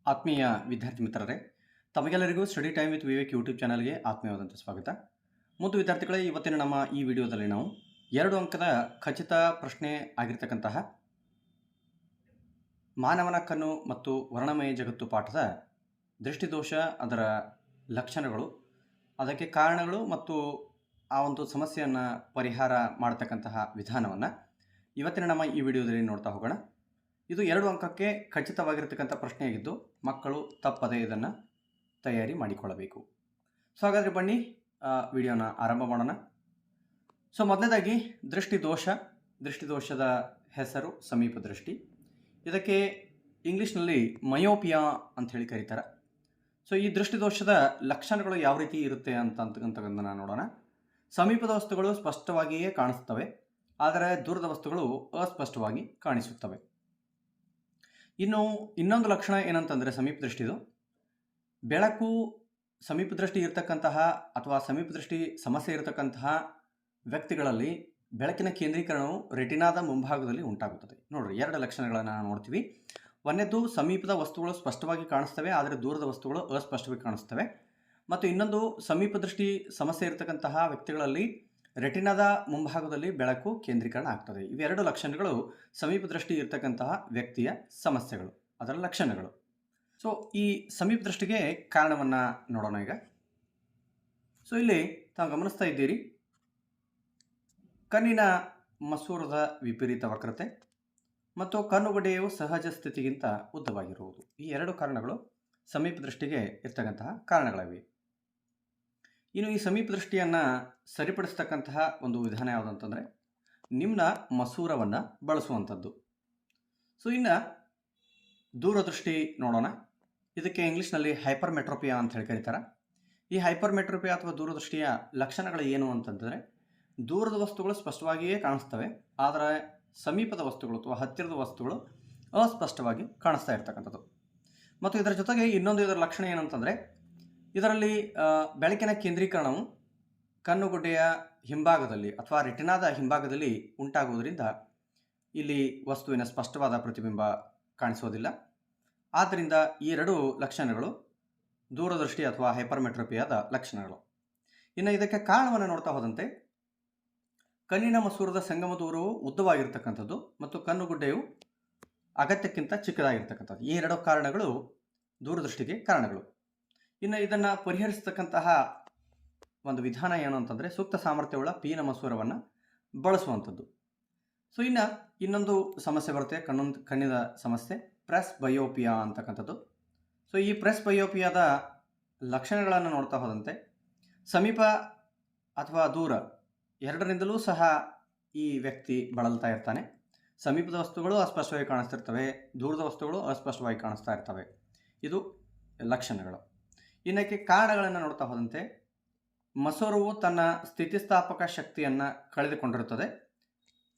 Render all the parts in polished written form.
ಆತ್ಮೀಯ ವಿದ್ಯಾರ್ಥಿ ಮಿತ್ರರೇ, ತಮಗೆಲ್ಲರಿಗೂ study time with Vivek YouTube ಚಾನಲ್ಗೆ ಆತ್ಮೀಯವಾದಂಥ ಸ್ವಾಗತ. ಮತ್ತು ವಿದ್ಯಾರ್ಥಿಗಳೇ, ಇವತ್ತಿನ ನಮ್ಮ ಈ ವಿಡಿಯೋದಲ್ಲಿ ನಾವು 2 ಅಂಕದ ಖಚಿತ ಪ್ರಶ್ನೆ ಆಗಿರ್ತಕ್ಕಂತಹ ಮಾನವನ ಕಣ್ಣು ಮತ್ತು ವರ್ಣಮಯ ಜಗತ್ತು ಪಾಠದ ದೃಷ್ಟಿದೋಷ, ಅದರ ಲಕ್ಷಣಗಳು, ಅದಕ್ಕೆ ಕಾರಣಗಳು ಮತ್ತು ಆ ಒಂದು ಸಮಸ್ಯೆಯನ್ನು ಪರಿಹಾರ ಮಾಡತಕ್ಕಂತಹ ವಿಧಾನವನ್ನು ಇವತ್ತಿನ ನಮ್ಮ ಈ ವಿಡಿಯೋದಲ್ಲಿ ನೋಡ್ತಾ ಹೋಗೋಣ. ಇದು 2 ಅಂಕಕ್ಕೆ ಖಚಿತವಾಗಿರ್ತಕ್ಕಂಥ ಪ್ರಶ್ನೆಯಾಗಿದ್ದು ಮಕ್ಕಳು ತಪ್ಪದೇ ಇದನ್ನು ತಯಾರಿ ಮಾಡಿಕೊಳ್ಳಬೇಕು. ಸೊ ಹಾಗಾದರೆ ಬನ್ನಿ ವಿಡಿಯೋನ ಆರಂಭ ಮಾಡೋಣ. ಸೊ ಮೊದಲನೇದಾಗಿ ದೃಷ್ಟಿದೋಷದ ಹೆಸರು ಸಮೀಪ ದೃಷ್ಟಿ. ಇದಕ್ಕೆ ಇಂಗ್ಲೀಷ್ನಲ್ಲಿ ಮಯೋಪಿಯಾ ಅಂತ ಹೇಳಿ ಕರೀತಾರೆ. ಸೊ ಈ ದೃಷ್ಟಿದೋಷದ ಲಕ್ಷಣಗಳು ಯಾವ ರೀತಿ ಇರುತ್ತೆ ಅಂತಕ್ಕಂಥದ್ದನ್ನು ನೋಡೋಣ. ಸಮೀಪದ ವಸ್ತುಗಳು ಸ್ಪಷ್ಟವಾಗಿಯೇ ಕಾಣಿಸ್ತವೆ, ಆದರೆ ದೂರದ ವಸ್ತುಗಳು ಅಸ್ಪಷ್ಟವಾಗಿ ಕಾಣಿಸುತ್ತವೆ. ಇನ್ನೊಂದು ಲಕ್ಷಣ ಏನಂತಂದರೆ ಸಮೀಪ ದೃಷ್ಟಿದು, ಬೆಳಕು ಸಮೀಪ ದೃಷ್ಟಿ ಇರತಕ್ಕಂತಹ ಅಥವಾ ಸಮೀಪ ದೃಷ್ಟಿ ಸಮಸ್ಯೆ ಇರತಕ್ಕಂತಹ ವ್ಯಕ್ತಿಗಳಲ್ಲಿ ಬೆಳಕಿನ ಕೇಂದ್ರೀಕರಣವು ರೆಟಿನಾದ ಮುಂಭಾಗದಲ್ಲಿ ಉಂಟಾಗುತ್ತದೆ. ನೋಡ್ರಿ, 2 ಲಕ್ಷಣಗಳನ್ನು ನೋಡ್ತೀವಿ. ಒಂದನೇದು, ಸಮೀಪದ ವಸ್ತುಗಳು ಸ್ಪಷ್ಟವಾಗಿ ಕಾಣಿಸ್ತವೆ, ಆದರೆ ದೂರದ ವಸ್ತುಗಳು ಅಸ್ಪಷ್ಟವಾಗಿ ಕಾಣಿಸ್ತವೆ. ಮತ್ತು ಇನ್ನೊಂದು, ಸಮೀಪ ದೃಷ್ಟಿ ಸಮಸ್ಯೆ ಇರತಕ್ಕಂತಹ ವ್ಯಕ್ತಿಗಳಲ್ಲಿ ರೆಟಿನಾದ ಮುಂಭಾಗದಲ್ಲಿ ಬೆಳಕು ಕೇಂದ್ರೀಕರಣ ಆಗ್ತದೆ. ಇವೆರಡು ಲಕ್ಷಣಗಳು ಸಮೀಪ ದೃಷ್ಟಿ ಇರತಕ್ಕಂತಹ ವ್ಯಕ್ತಿಯ ಸಮಸ್ಯೆಗಳು, ಅದರ ಲಕ್ಷಣಗಳು. ಸೊ ಈ ಸಮೀಪ ದೃಷ್ಟಿಗೆ ಕಾರಣವನ್ನು ನೋಡೋಣ ಈಗ. ಸೊ ಇಲ್ಲಿ ತಾವು ಗಮನಿಸ್ತಾ ಇದ್ದೀರಿ, ಕಣ್ಣಿನ ಮಸೂರದ ವಿಪರೀತ ವಕ್ರತೆ ಮತ್ತು ಕಣ್ಣುಗಡ್ಡೆಯು ಸಹಜ ಸ್ಥಿತಿಗಿಂತ ಉದ್ದವಾಗಿರುವುದು. ಈ 2 ಕಾರಣಗಳು ಸಮೀಪ ದೃಷ್ಟಿಗೆ ಇರ್ತಕ್ಕಂತಹ ಕಾರಣಗಳಿವೆ. ಇನ್ನು ಈ ಸಮೀಪ ದೃಷ್ಟಿಯನ್ನು ಸರಿಪಡಿಸ್ತಕ್ಕಂತಹ ಒಂದು ವಿಧಾನ ಯಾವುದಂತಂದರೆ ನಿಮ್ನ ಮಸೂರವನ್ನು ಬಳಸುವಂಥದ್ದು. ಸೊ ಇನ್ನು ದೂರದೃಷ್ಟಿ ನೋಡೋಣ. ಇದಕ್ಕೆ ಇಂಗ್ಲೀಷ್ನಲ್ಲಿ ಹೈಪರ್ಮೆಟ್ರೋಪಿಯಾ ಅಂತ ಹೇಳಿ ಕರೀತಾರೆ. ಈ ಹೈಪರ್ಮೆಟ್ರೋಪಿಯಾ ಅಥವಾ ದೂರದೃಷ್ಟಿಯ ಲಕ್ಷಣಗಳು ಏನು ಅಂತಂದರೆ, ದೂರದ ವಸ್ತುಗಳು ಸ್ಪಷ್ಟವಾಗಿಯೇ ಕಾಣಿಸ್ತವೆ, ಆದರೆ ಸಮೀಪದ ವಸ್ತುಗಳು ಅಥವಾ ಹತ್ತಿರದ ವಸ್ತುಗಳು ಅಸ್ಪಷ್ಟವಾಗಿ ಕಾಣಿಸ್ತಾ ಇರ್ತಕ್ಕಂಥದ್ದು. ಮತ್ತು ಇದರ ಜೊತೆಗೆ ಇದರ ಲಕ್ಷಣ ಏನಂತಂದರೆ, ಇದರಲ್ಲಿ ಬೆಳಕಿನ ಕೇಂದ್ರೀಕರಣವು ಕಣ್ಣುಗುಡ್ಡೆಯ ಹಿಂಭಾಗದಲ್ಲಿ ಅಥವಾ ರೆಟಿನಾದ ಹಿಂಭಾಗದಲ್ಲಿ ಉಂಟಾಗುವುದರಿಂದ ಇಲ್ಲಿ ವಸ್ತುವಿನ ಸ್ಪಷ್ಟವಾದ ಪ್ರತಿಬಿಂಬ ಕಾಣಿಸೋದಿಲ್ಲ. ಆದ್ದರಿಂದ ಈ 2 ಲಕ್ಷಣಗಳು ದೂರದೃಷ್ಟಿ ಅಥವಾ ಹೈಪರ್ಮೆಟ್ರೋಪಿಯಾದ ಲಕ್ಷಣಗಳು. ಇನ್ನು ಇದಕ್ಕೆ ಕಾರಣವನ್ನು ನೋಡ್ತಾ ಹೋದಂತೆ, ಕಣ್ಣಿನ ಮಸೂರದ ಸಂಗಮ ದೂರವು ಉದ್ದವಾಗಿರ್ತಕ್ಕಂಥದ್ದು ಮತ್ತು ಕಣ್ಣುಗುಡ್ಡೆಯು ಅಗತ್ಯಕ್ಕಿಂತ ಚಿಕ್ಕದಾಗಿರ್ತಕ್ಕಂಥದ್ದು. ಈ 2 ಕಾರಣಗಳು ದೂರದೃಷ್ಟಿಗೆ ಕಾರಣಗಳು. ಇನ್ನು ಇದನ್ನು ಪರಿಹರಿಸತಕ್ಕಂತಹ ಒಂದು ವಿಧಾನ ಏನು ಅಂತಂದರೆ, ಸೂಕ್ತ ಸಾಮರ್ಥ್ಯವುಳ್ಳ ಪೀನ ಮಸೂರವನ್ನು ಬಳಸುವಂಥದ್ದು. ಸೊ ಇನ್ನೊಂದು ಸಮಸ್ಯೆ ಬರುತ್ತೆ, ಕಣ್ಣಿನ ಸಮಸ್ಯೆ, ಪ್ರೆಸ್ ಬಯೋಪಿಯಾ ಅಂತಕ್ಕಂಥದ್ದು. ಸೊ ಈ ಪ್ರೆಸ್ ಬಯೋಪಿಯಾದ ಲಕ್ಷಣಗಳನ್ನು ನೋಡ್ತಾ ಹೋದಂತೆ, ಸಮೀಪ ಅಥವಾ ದೂರ ಎರಡರಿಂದಲೂ ಸಹ ಈ ವ್ಯಕ್ತಿ ಬಳಲ್ತಾ ಇರ್ತಾನೆ. ಸಮೀಪದ ವಸ್ತುಗಳು ಅಸ್ಪಷ್ಟವಾಗಿ ಕಾಣಿಸ್ತಿರ್ತವೆ, ದೂರದ ವಸ್ತುಗಳು ಅಸ್ಪಷ್ಟವಾಗಿ ಕಾಣಿಸ್ತಾ ಇರ್ತವೆ. ಇದು ಲಕ್ಷಣಗಳು. ಇನ್ನಕ್ಕೆ ಕಾರಣಗಳನ್ನು ನೋಡ್ತಾ ಹೋದಂತೆ, ಮಸೂರವು ತನ್ನ ಸ್ಥಿತಿಸ್ಥಾಪಕ ಶಕ್ತಿಯನ್ನು ಕಳೆದುಕೊಂಡಿರುತ್ತದೆ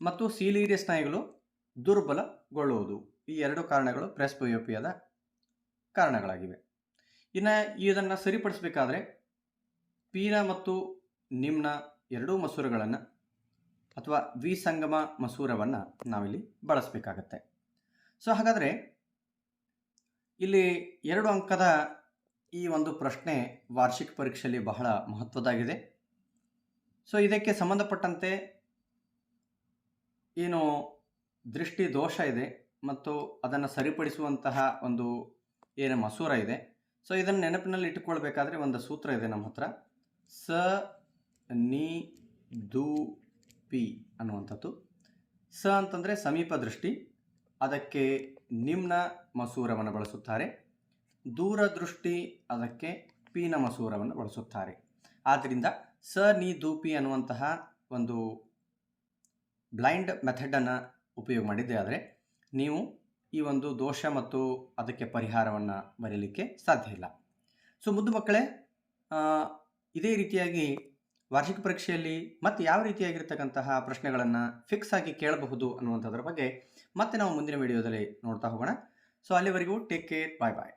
ಮತ್ತು ಸೀಲೀರಿಯ ಸ್ನಾಯುಗಳು ದುರ್ಬಲಗೊಳ್ಳುವುದು. ಈ 2 ಕಾರಣಗಳು ಪ್ರೆಸ್ ಬಯೋಪಿಯಾದ ಕಾರಣಗಳಾಗಿವೆ. ಇನ್ನು ಇದನ್ನು ಸರಿಪಡಿಸಬೇಕಾದ್ರೆ ಪೀನ ಮತ್ತು ನಿಮ್ನ 2 ಮಸೂರಗಳನ್ನು ಅಥವಾ ದ್ವಿಸಂಗಮ ಮಸೂರವನ್ನು ನಾವಿಲ್ಲಿ ಬಳಸಬೇಕಾಗತ್ತೆ. ಸೊ ಹಾಗಾದರೆ ಇಲ್ಲಿ 2 ಅಂಕದ ಈ ಒಂದು ಪ್ರಶ್ನೆ ವಾರ್ಷಿಕ ಪರೀಕ್ಷೆಯಲ್ಲಿ ಬಹಳ ಮಹತ್ವದಾಗಿದೆ. ಸೊ ಇದಕ್ಕೆ ಸಂಬಂಧಪಟ್ಟಂತೆ ಏನು ದೃಷ್ಟಿ ದೋಷ ಇದೆ ಮತ್ತು ಅದನ್ನು ಸರಿಪಡಿಸುವಂತಹ ಒಂದು ಏನು ಮಸೂರ ಇದೆ, ಸೊ ಇದನ್ನು ನೆನಪಿನಲ್ಲಿ ಇಟ್ಟುಕೊಳ್ಬೇಕಾದ್ರೆ ಒಂದು ಸೂತ್ರ ಇದೆ ನಮ್ಮ ಹತ್ರ, ಸ ನಿ ದು ಪಿ ಅನ್ನುವಂಥದ್ದು. ಸ ಅಂತಂದರೆ ಸಮೀಪ ದೃಷ್ಟಿ, ಅದಕ್ಕೆ ನಿಮ್ನ ಮಸೂರವನ್ನು ಬಳಸುತ್ತಾರೆ. ದೂರದೃಷ್ಟಿ, ಅದಕ್ಕೆ ಪೀನ ಮಸೂರವನ್ನು ಬಳಸುತ್ತಾರೆ. ಆದ್ದರಿಂದ ಸ ನಿ ದು ಪಿ ಅನ್ನುವಂತಹ ಒಂದು ಬ್ಲೈಂಡ್ ಮೆಥಡನ್ನು ಉಪಯೋಗ ಮಾಡಿದ್ದೆ ಆದರೆ ನೀವು ಈ ಒಂದು ದೋಷ ಮತ್ತು ಅದಕ್ಕೆ ಪರಿಹಾರವನ್ನು ಬರೀಲಿಕ್ಕೆ ಸಾಧ್ಯ ಇಲ್ಲ. ಸೊ ಮುದ್ದು ಮಕ್ಕಳೇ, ಇದೇ ರೀತಿಯಾಗಿ ವಾರ್ಷಿಕ ಪರೀಕ್ಷೆಯಲ್ಲಿ ಮತ್ತೆ ಯಾವ ರೀತಿಯಾಗಿರ್ತಕ್ಕಂತಹ ಪ್ರಶ್ನೆಗಳನ್ನು ಫಿಕ್ಸ್ ಆಗಿ ಕೇಳಬಹುದು ಅನ್ನುವಂಥದ್ರ ಬಗ್ಗೆ ಮತ್ತೆ ನಾವು ಮುಂದಿನ ವಿಡಿಯೋದಲ್ಲಿ ನೋಡ್ತಾ ಹೋಗೋಣ. ಸೊ ಅಲ್ಲಿವರೆಗೂ ಟೇಕ್ ಕೇರ್, ಬಾಯ್ ಬಾಯ್.